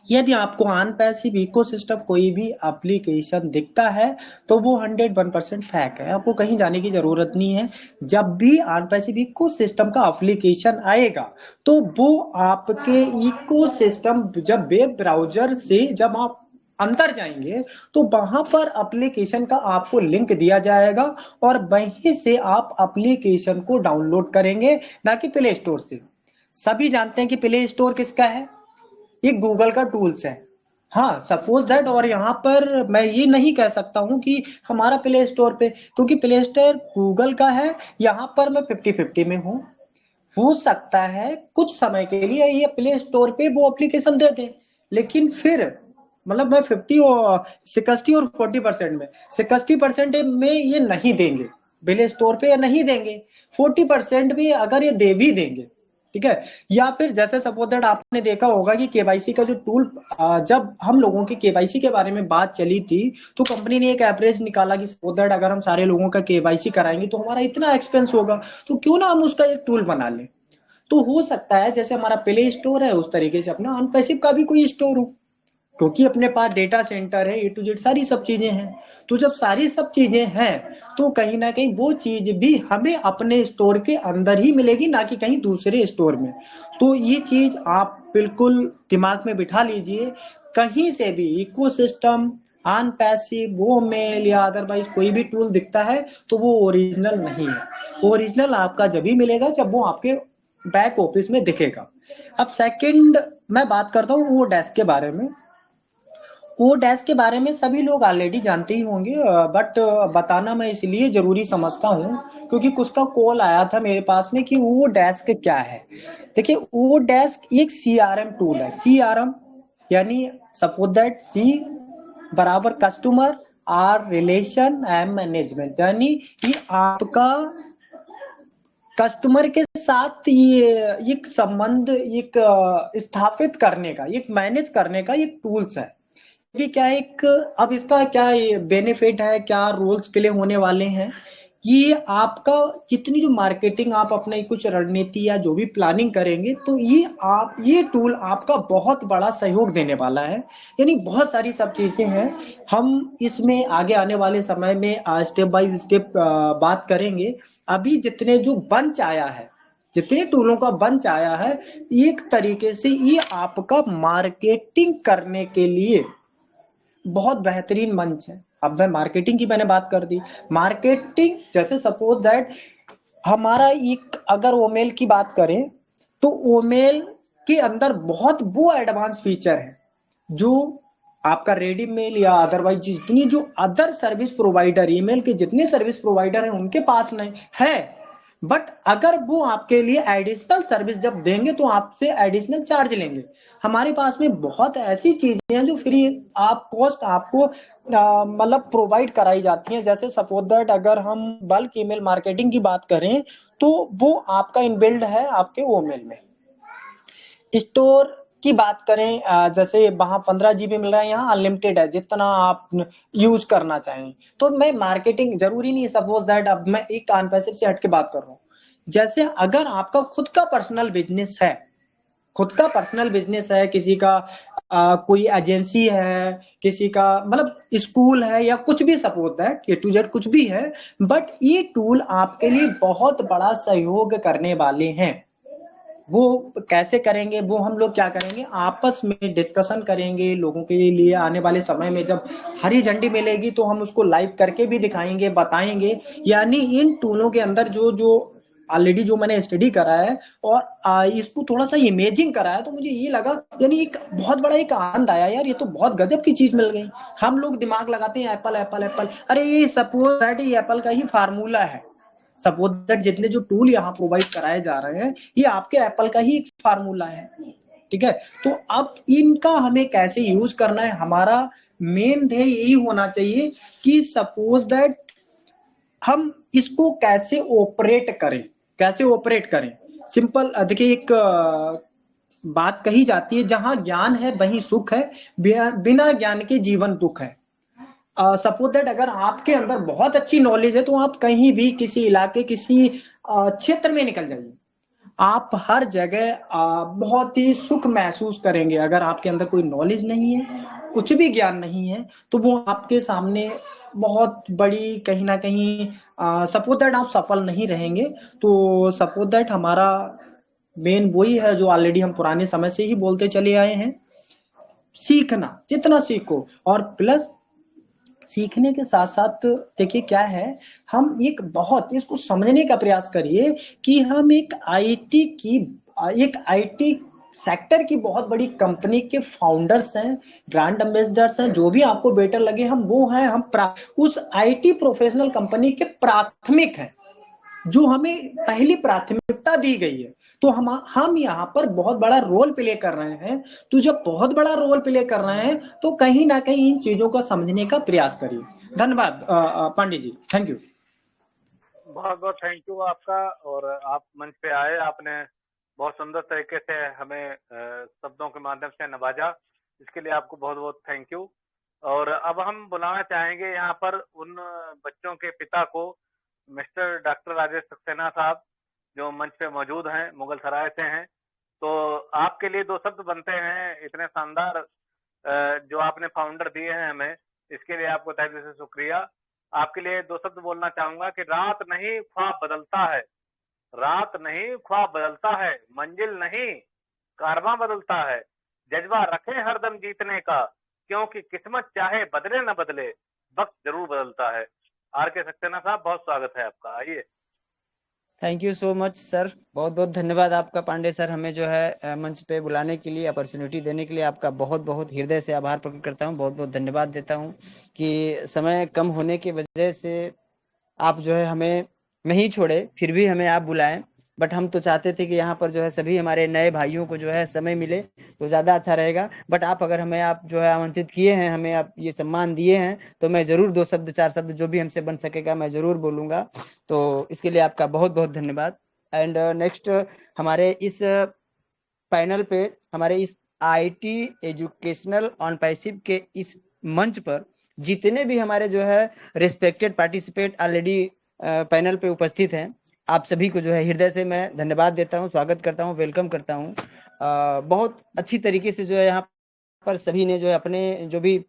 यदि आपको अनपैसिव इकोसिस्टम कोई भी एप्लीकेशन दिखता है तो वो 101% फैक है, आपको कहीं जाने की जरूरत नहीं है। जब भी अनपैसिव इकोसिस्टम का एप्लीकेशन आएगा तो वो आपके इकोसिस्टम, जब वेब ब्राउजर से जब आप अंदर जाएंगे तो वहां पर एप्लीकेशन का आपको लिंक दिया जाएगा और वहीं से आप एप्लीकेशन को डाउनलोड करेंगे, ना कि प्ले स्टोर से। सभी जानते हैं कि प्ले स्टोर किसका है, ये गूगल का टूल्स है। हाँ सपोज दैट, और यहाँ पर मैं ये नहीं कह सकता हूँ कि हमारा प्ले स्टोर पे, क्योंकि प्ले स्टोर गूगल का है, यहाँ पर मैं 50-50 में हूँ। हो सकता है कुछ समय के लिए ये प्ले स्टोर पे वो एप्लीकेशन दे दें, लेकिन फिर मतलब मैं 50 और 60 और 40% में, 60% में ये नहीं देंगे प्ले स्टोर पे, या नहीं देंगे 40% भी अगर ये दे भी देंगे, ठीक है। या फिर जैसे सपोज दैट आपने देखा होगा कि केवाईसी का जो टूल, जब हम लोगों की केवाईसी के बारे में बात चली थी तो कंपनी ने एक एवरेज निकाला कि सपोज दैट अगर हम सारे लोगों का केवाईसी कराएंगे तो हमारा इतना एक्सपेंस होगा, तो क्यों ना हम उसका एक टूल बना लें। तो हो सकता है जैसे हमारा प्ले स्टोर है उस तरीके से अपना अनपैसिव का भी कोई स्टोर हो, क्योंकि अपने पास डेटा सेंटर है, ए टू जेड सारी सब चीजें हैं। तो जब सारी सब चीजें हैं तो कहीं ना कहीं वो चीज भी हमें अपने स्टोर के अंदर ही मिलेगी, ना कि कहीं दूसरे स्टोर में। तो ये चीज आप बिल्कुल दिमाग में बिठा लीजिए, कहीं से भी इकोसिस्टम अनपैसिव वो मेल या अदरवाइज कोई भी टूल दिखता है तो वो ओरिजिनल नहीं है। ओरिजिनल आपका जब भी मिलेगा जब वो आपके बैक ऑफिस में दिखेगा। अब सेकंड मैं बात करता हूँ वो डेस्क के बारे में। वो डेस्क के बारे में सभी लोग ऑलरेडी जानते ही होंगे, बट बताना मैं इसलिए जरूरी समझता हूँ क्योंकि कुछ का कॉल आया था मेरे पास में कि वो डेस्क क्या है। देखिए वो डेस्क एक सीआरएम टूल है। सीआरएम यानी सपोज दैट सी बराबर customer, R relation, M management, यानी ये आपका कस्टमर के साथ ये एक संबंध एक स्थापित करने का, एक मैनेज करने का एक टूल्स है। ये क्या एक, अब इसका क्या बेनिफिट है, क्या रोल्स प्ले होने वाले हैं, ये आपका जितनी जो मार्केटिंग आप अपने कुछ रणनीति या जो भी प्लानिंग करेंगे तो ये टूल आपका बहुत बड़ा सहयोग देने वाला है। यानी बहुत सारी सब चीजें हैं, हम इसमें आगे आने वाले समय में स्टेप बाय स्टेप बात करेंगे। अभी जितने जो बंच आया है, जितने टूलों का बंच आया है, एक तरीके से ये आपका मार्केटिंग करने के लिए बहुत बेहतरीन मंच है। अब मैं मार्केटिंग की मैंने बात कर दी, मार्केटिंग जैसे सपोज दैट हमारा एक अगर ओमेल की बात करें तो ओमेल के अंदर बहुत वो एडवांस फीचर है जो आपका रेडी मेल या अदरवाइज जितनी जो अदर सर्विस प्रोवाइडर, ईमेल के जितने सर्विस प्रोवाइडर हैं उनके पास नहीं है। बट अगर वो आपके लिए एडिशनल सर्विस जब देंगे तो आपसे एडिशनल चार्ज लेंगे। हमारे पास में बहुत ऐसी चीजें हैं जो फ्री आप कॉस्ट आपको मतलब प्रोवाइड कराई जाती हैं। जैसे सपोज दैट अगर हम बल्क ईमेल मार्केटिंग की बात करें तो वो आपका इनबिल्ड है आपके ओमेल में। स्टोर की बात करें, जैसे वहां 15 GB मिल रहा है, यहाँ अनलिमिटेड है जितना आप यूज करना चाहें। तो मैं मार्केटिंग जरूरी नहीं है, सपोज दैट अब मैं एक अनपैसिव से हट के बात कर रहा हूँ। जैसे अगर आपका खुद का पर्सनल बिजनेस है, खुद का पर्सनल बिजनेस है, किसी का कोई एजेंसी है, किसी का मतलब स्कूल है या कुछ भी, suppose that A to Z कुछ भी है, बट ये टूल आपके लिए बहुत बड़ा सहयोग करने वाले हैं। वो कैसे करेंगे, वो हम लोग क्या करेंगे, आपस में डिस्कशन करेंगे। लोगों के लिए आने वाले समय में जब हरी झंडी मिलेगी तो हम उसको लाइव करके भी दिखाएंगे, बताएंगे। यानी इन टूलों के अंदर जो जो ऑलरेडी जो मैंने स्टडी करा है और इसको थोड़ा सा इमेजिंग करा है, तो मुझे ये लगा यानी एक बहुत बड़ा एक आनंद आया, यार ये तो बहुत गजब की चीज मिल गई। हम लोग दिमाग लगाते हैं एप्पल एप्पल एप्पल, अरे ये सपोज दैट ये एप्पल का ही फार्मूला है। सपोज दैट जितने जो टूल यहाँ प्रोवाइड कराए जा रहे हैं ये आपके एप्पल का ही एक फार्मूला है, ठीक है। तो अब इनका हमें कैसे यूज करना है, हमारा मेन ध्येय यही होना चाहिए कि सपोज दैट हम इसको कैसे ऑपरेट करें। सिंपल देखिए, एक बात कही जाती है, जहां ज्ञान है वहीं सुख है, बिना ज्ञान के जीवन दुख है। सपोज दैट अगर आपके अंदर बहुत अच्छी नॉलेज है तो आप कहीं भी किसी इलाके, किसी क्षेत्र में निकल जाइए, आप हर जगह बहुत ही सुख महसूस करेंगे। अगर आपके अंदर कोई नॉलेज नहीं है, कुछ भी ज्ञान नहीं है, तो वो आपके सामने बहुत बड़ी कहीं ना कहीं सपोज दैट आप सफल नहीं रहेंगे। तो सपोज दैट हमारा मेन वही है जो ऑलरेडी हम पुराने समय से ही बोलते चले आए हैं, सीखना, जितना सीखो। और प्लस सीखने के साथ साथ देखिए क्या है, हम एक बहुत इसको समझने का प्रयास करिए कि हम एक आईटी सेक्टर की बहुत बड़ी कंपनी के फाउंडर्स हैं, ब्रांड एम्बेसडर्स हैं, जो भी आपको बेटर लगे हम वो हैं। हम उस आईटी प्रोफेशनल कंपनी के प्राथमिक हैं, जो हमें पहली प्राथमिकता दी गई है। तो हम यहाँ पर बहुत बड़ा रोल प्ले कर रहे हैं। तो जब बहुत बड़ा रोल प्ले कर रहे हैं तो कहीं ना कहीं इन चीजों को समझने का प्रयास करिए। धन्यवाद पांडे जी, थैंक यू। बहुत बहुत थैंक यू आपका। और आप मंच पे आए, आपने बहुत सुंदर तरीके से हमें शब्दों के माध्यम से नवाजा, इसके लिए आपको बहुत बहुत थैंक यू। और अब हम बुलाना चाहेंगे यहाँ पर उन बच्चों के पिता को, मिस्टर डॉक्टर राजेश सक्सेना साहब, जो मंच पे मौजूद हैं, मुगल सराय से हैं। तो आपके लिए दो शब्द बनते हैं, इतने शानदार जो आपने फाउंडर दिए हैं हमें, इसके लिए आपको तहे दिल से शुक्रिया। आपके लिए दो शब्द बोलना चाहूंगा कि रात नहीं ख्वाब बदलता है, रात नहीं ख्वाब बदलता है, मंजिल नहीं कारवां बदलता है। जज्बा रखें हरदम जीतने का, क्योंकि किस्मत चाहे बदले न बदले, वक्त जरूर बदलता है। आर के सक्सेना साहब, बहुत स्वागत है आपका, आइए। Thank you so much sir, बहुत बहुत धन्यवाद आपका पांडे सर, हमें जो है मंच पे बुलाने के लिए, अपॉर्चुनिटी देने के लिए आपका बहुत बहुत हृदय से आभार प्रकट करता हूँ, बहुत बहुत धन्यवाद देता हूँ कि समय कम होने की वजह से आप जो है हमें नहीं छोड़े, फिर भी हमें आप बुलाएं। बट हम तो चाहते थे कि यहाँ पर जो है सभी हमारे नए भाइयों को जो है समय मिले तो ज़्यादा अच्छा रहेगा। बट आप अगर हमें आप जो है आमंत्रित किए हैं, हमें आप ये सम्मान दिए हैं, तो मैं ज़रूर दो शब्द चार शब्द जो भी हमसे बन सकेगा मैं ज़रूर बोलूँगा। तो इसके लिए आपका बहुत बहुत धन्यवाद। एंड नेक्स्ट हमारे इस पैनल पे, हमारे इस आईटी एजुकेशनल ऑन पैसिव के इस मंच पर जितने भी हमारे जो है रिस्पेक्टेड पार्टिसिपेट ऑलरेडी पैनल पे उपस्थित हैं, आप सभी को जो है हृदय से मैं धन्यवाद देता हूं, स्वागत करता हूं, वेलकम करता हूं। बहुत अच्छी तरीके से जो है यहाँ पर सभी ने जो है अपने जो भी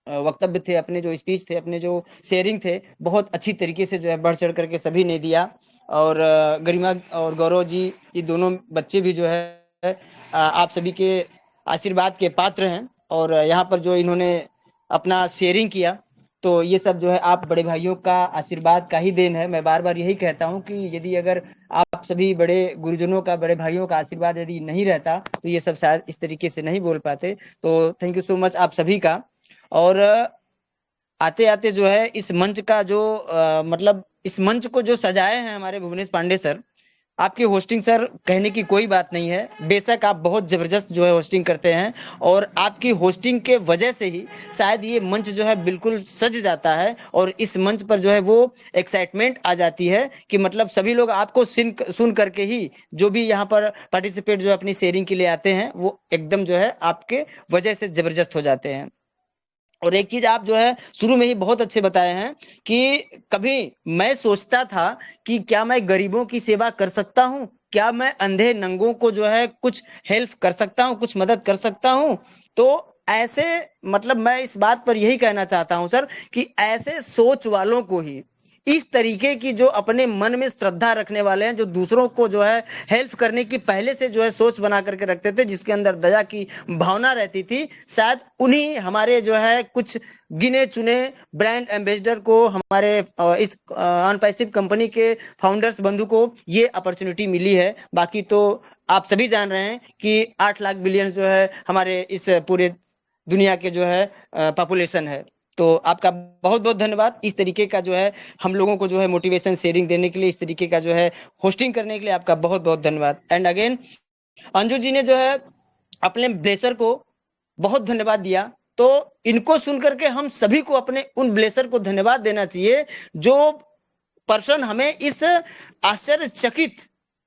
वक्तव्य थे, अपने जो स्पीच थे, अपने जो शेयरिंग थे, बहुत अच्छी तरीके से जो है बढ़ चढ़ करके सभी ने दिया। और गरिमा और गौरव जी, ये दोनों बच्चे भी जो है आप सभी के आशीर्वाद के पात्र हैं। और यहाँ पर जो इन्होंने अपना शेयरिंग किया, तो ये सब जो है आप बड़े भाइयों का आशीर्वाद का ही देन है। मैं बार बार यही कहता हूँ कि यदि अगर आप सभी बड़े गुरुजनों का, बड़े भाइयों का आशीर्वाद यदि नहीं रहता तो ये सब शायद इस तरीके से नहीं बोल पाते। तो थैंक यू सो मच आप सभी का। और आते आते जो है इस मंच का जो मतलब इस मंच को जो सजाए हैं हमारे भुवनेश पांडे सर, आपकी होस्टिंग सर कहने की कोई बात नहीं है। बेशक आप बहुत जबरदस्त जो है होस्टिंग करते हैं, और आपकी होस्टिंग के वजह से ही शायद ये मंच जो है बिल्कुल सज जाता है, और इस मंच पर जो है वो एक्साइटमेंट आ जाती है कि मतलब सभी लोग आपको सुन करके ही जो भी यहाँ पर पार्टिसिपेट जो अपनी शेयरिंग के लिए आते हैं, वो एकदम जो है आपके वजह से जबरदस्त हो जाते हैं। और एक चीज आप जो है शुरू में ही बहुत अच्छे बताए हैं कि कभी मैं सोचता था कि क्या मैं गरीबों की सेवा कर सकता हूं, क्या मैं अंधे नंगों को जो है कुछ हेल्प कर सकता हूं, कुछ मदद कर सकता हूं। तो ऐसे मतलब मैं इस बात पर यही कहना चाहता हूं सर कि ऐसे सोच वालों को ही, इस तरीके की जो अपने मन में श्रद्धा रखने वाले हैं, जो दूसरों को जो है हेल्प करने की पहले से जो है सोच बना करके रखते थे, जिसके अंदर दया की भावना रहती थी, शायद उन्हीं हमारे जो है कुछ गिने चुने ब्रांड एम्बेसडर को, हमारे इस ऑन पैसिव कंपनी के फाउंडर्स बंधु को ये अपॉर्चुनिटी मिली है। बाकी तो आप सभी जान रहे हैं कि 8 लाख बिलियन जो है हमारे इस पूरे दुनिया के जो है पॉपुलेशन है। तो आपका बहुत बहुत धन्यवाद। इस तरीके का जो है हम लोगों को जो है मोटिवेशन शेयरिंग देने के लिए, इस तरीके का जो है होस्टिंग करने के लिए आपका बहुत बहुत धन्यवाद। एंड अगेन अंजू जी ने जो है अपने ब्लेसर को बहुत धन्यवाद दिया तो इनको सुन करके हम सभी को अपने उन ब्लेसर को धन्यवाद देना चाहिए जो पर्सन हमें इस आश्चर्यचकित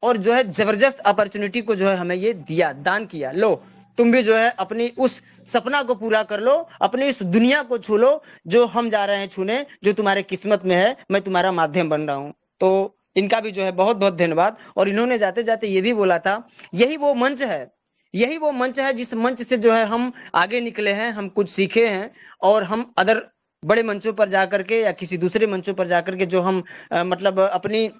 और जो है जबरदस्त अपॉर्चुनिटी को जो है हमें ये दिया, दान किया। लो तुम भी जो है अपनी उस सपना को पूरा कर लो, अपनी इस दुनिया को छू लो जो हम जा रहे हैं छूने, जो तुम्हारे किस्मत में है, मैं तुम्हारा माध्यम बन रहा हूं। तो इनका भी जो है बहुत बहुत धन्यवाद। और इन्होंने जाते जाते ये भी बोला था, यही वो मंच है जिस मंच से जो है हम आगे निकले हैं, हम कुछ सीखे हैं और हम अदर बड़े मंचों पर जाकर के या किसी दूसरे मंचों पर जाकर के जो हम मतलब अपनी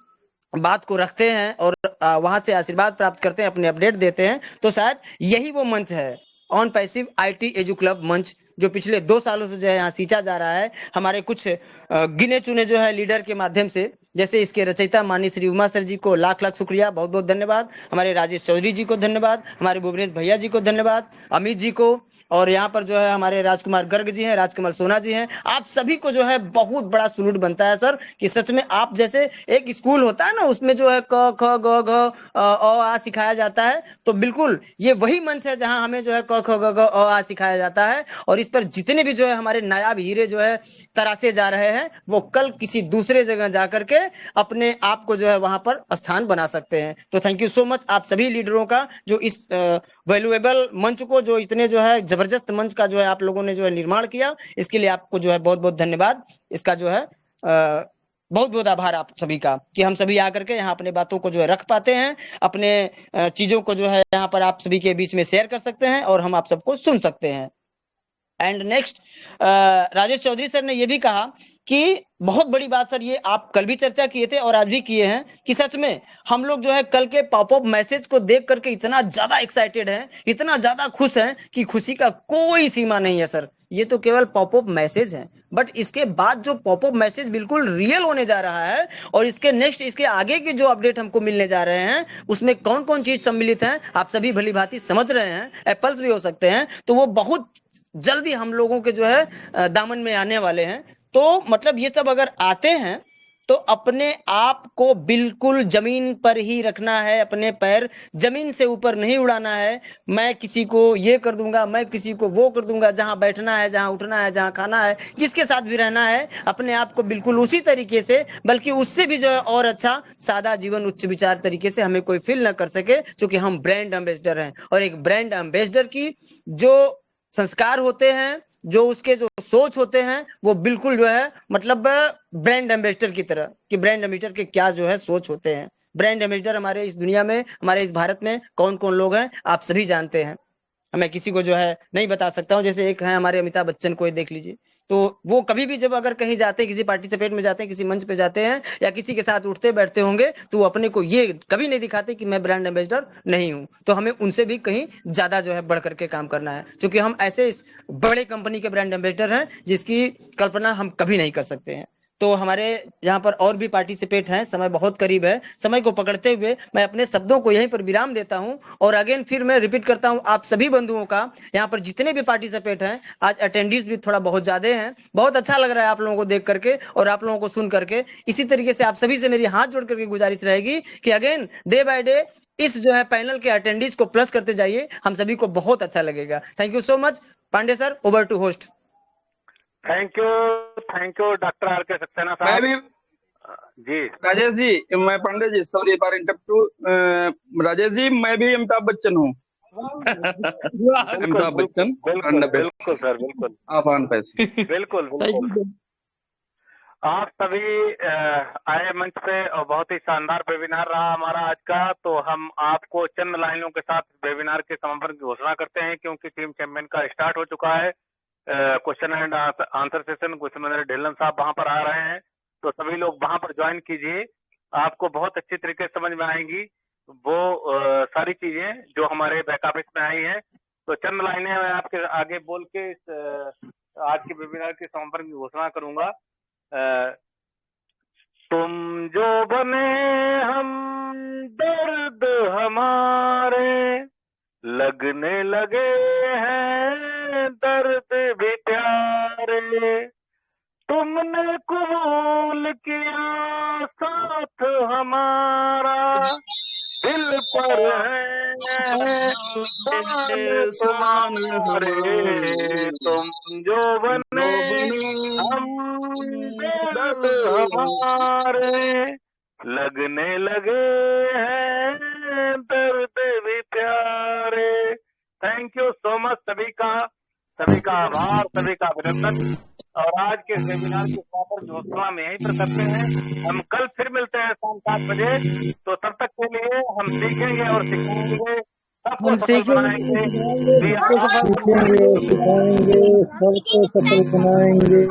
बात को रखते हैं और वहां से आशीर्वाद प्राप्त करते हैं, अपने अपडेट देते हैं। तो शायद यही वो मंच है, on passive IT edu club मंच, जो पिछले 2 सालों से जो है यहाँ सींचा जा रहा है हमारे कुछ गिने चुने जो है लीडर के माध्यम से। जैसे इसके रचयिता माननीय श्री उमा सर जी को लाख लाख शुक्रिया, बहुत बहुत धन्यवाद। हमारे राजेश चौधरी जी को धन्यवाद, हमारे भुवनेश भैया जी को धन्यवाद, अमित जी को, और यहाँ पर जो है हमारे राजकुमार गर्ग जी हैं, राजकुमार सोना जी हैं। आप सभी को जो है बहुत बड़ा सलूट बनता है सर, कि सच में आप जैसे एक स्कूल होता है ना, उसमें जो है क ख ग घ अ आ सिखाया जाता है, तो बिल्कुल ये वही मंच है जहाँ हमें जो है क ख ग घ अ आ सिखाया जाता है। और इस पर जितने भी जो है हमारे नायाब हीरे जो है तराशे जा रहे हैं, वो कल किसी दूसरे जगह जाकर के अपने आप को जो है वहां पर स्थान बना सकते हैं। तो थैंक यू सो मच आप सभी लीडरों का, जो इस वैल्यूएबल मंच को, जो इतने जो है जबरदस्त मंच का जो है आप लोगों ने जो है निर्माण किया, इसके लिए आपको जो है बहुत बहुत धन्यवाद। इसका जो है बहुत बहुत आभार आप सभी का, कि हम सभी आकर के यहाँ अपने बातों को जो है रख पाते हैं, अपने चीजों को जो है यहाँ पर आप सभी के बीच में शेयर कर सकते हैं और हम आप सबको सुन सकते हैं। And next Rajesh Chaudhary sir ने ये भी कहा कि बहुत बड़ी बात सर, ये आप कल भी चर्चा किए थे और आज भी किए हैं, कि सच में हम लोग जो है कल के पॉपअप मैसेज को देख करके इतना ज्यादा एक्साइटेड हैं, इतना ज्यादा खुश हैं कि खुशी का कोई सीमा नहीं है सर। ये तो केवल पॉपअप मैसेज है, बट इसके बाद जो पॉपअप मैसेज बिल्कुल रियल होने जा रहा है, और इसके नेक्स्ट, इसके आगे के जो अपडेट हमको मिलने जा रहे हैं, उसमें कौन कौन चीज सम्मिलित है आप सभी भली भांति समझ रहे हैं। एप्पल्स भी हो सकते हैं, तो वो बहुत जल्दी हम लोगों के जो है दामन में आने वाले हैं। तो मतलब ये सब अगर आते हैं तो अपने आप को बिल्कुल जमीन पर ही रखना है, अपने पैर जमीन से ऊपर नहीं उड़ाना है। मैं किसी को ये कर दूंगा, मैं किसी को वो कर दूंगा, जहां बैठना है, जहां उठना है, जहां खाना है, जिसके साथ भी रहना है, अपने आप को बिल्कुल उसी तरीके से, बल्कि उससे भी जो है और अच्छा सादा जीवन उच्च विचार तरीके से हमें कोई फील ना कर सके, क्योंकि हम ब्रांड एम्बेसडर हैं। और एक ब्रांड एम्बेसडर की जो संस्कार होते हैं, जो उसके जो सोच होते हैं, वो बिल्कुल जो है मतलब ब्रांड एम्बेसडर की तरह, कि ब्रांड एम्बेसडर के क्या जो है सोच होते हैं। ब्रांड एम्बेसडर हमारे इस दुनिया में, हमारे इस भारत में कौन कौन लोग हैं आप सभी जानते हैं, मैं किसी को जो है नहीं बता सकता हूँ। जैसे एक है हमारे अमिताभ बच्चन को देख लीजिए, तो वो कभी भी जब अगर कहीं जाते हैं, किसी पार्टिसिपेट में जाते हैं, किसी मंच पे जाते हैं, या किसी के साथ उठते बैठते होंगे, तो वो अपने को ये कभी नहीं दिखाते कि मैं ब्रांड एम्बेसडर नहीं हूँ। तो हमें उनसे भी कहीं ज्यादा जो है बढ़ करके काम करना है, क्योंकि हम ऐसे इस बड़े कंपनी के ब्रांड एम्बेसडर हैं जिसकी कल्पना हम कभी नहीं कर सकते हैं। तो हमारे यहाँ पर और भी पार्टिसिपेट हैं, समय बहुत करीब है, समय को पकड़ते हुए मैं अपने शब्दों को यहीं पर विराम देता हूं। और अगेन फिर मैं रिपीट करता हूं आप सभी बंधुओं का, यहाँ पर जितने भी पार्टिसिपेट हैं, आज अटेंडीज भी थोड़ा बहुत ज्यादा हैं, बहुत अच्छा लग रहा है आप लोगों को देख करके और आप लोगों को सुन करके। इसी तरीके से आप सभी से मेरी हाथ जोड़ करके गुजारिश रहेगी कि अगेन डे बाय डे इस जो है पैनल के अटेंडीज को प्लस करते जाइए, हम सभी को बहुत अच्छा लगेगा। Thank you so much. Pandey sir, over to host. Thank you doctor R K Saxena मैं साहब भी जी। राजेश जी, मैं Pandey ji, sorry for interrupt to Rajesh ji, मैं भी अमिताभ बच्चन हूँ। अमिताभ बच्चन, बिल्कुल सर, बिल्कुल आप ऑन पैसे। बिल्कुल बिल्कुल। आप सभी आए मंच पे और बहुत ही शानदार वेबिनार रहा हमारा आज का। तो हम आपको चंद लाइनों के साथ वेबिनार के समापन की घोषणा करते हैं, क्योंकि टीम चैंपियन का स्टार्ट हो चुका है। Question and answer session, question Dhillon साहब वहां पर आ रहे हैं, तो सभी लोग वहां पर ज्वाइन कीजिए। आपको बहुत अच्छी तरीके से समझ में आएंगी वो सारी चीजें जो हमारे बैक ऑफिस में आई हैं। तो चंद लाइनें मैं आपके आगे बोल के इस आज के वेबिनार के समापन की घोषणा करूंगा। तुम जो बने हम दर्द हमारे, लगने लगे हैं दर्द भी प्यारे, तुमने कबूल किया साथ हमारा, दिल पर है ये समान तुम्हारे हमारे तुम जो बने हम दर्द हमारे लगने लगे हैं दर्द भी प्यारे। थैंक यू सो मच सभी का आभार, सभी का अभिनंदन। और आज के सेमिनार के समापन घोषणा में यहीं पर करते हैं। हम कल फिर मिलते हैं शाम 7 बजे। तो तब तक के लिए हम सीखेंगे और सिखाएंगे, सबको सफल बनाएंगे। सिखाएंगे, सबको सफल बनाएंगे।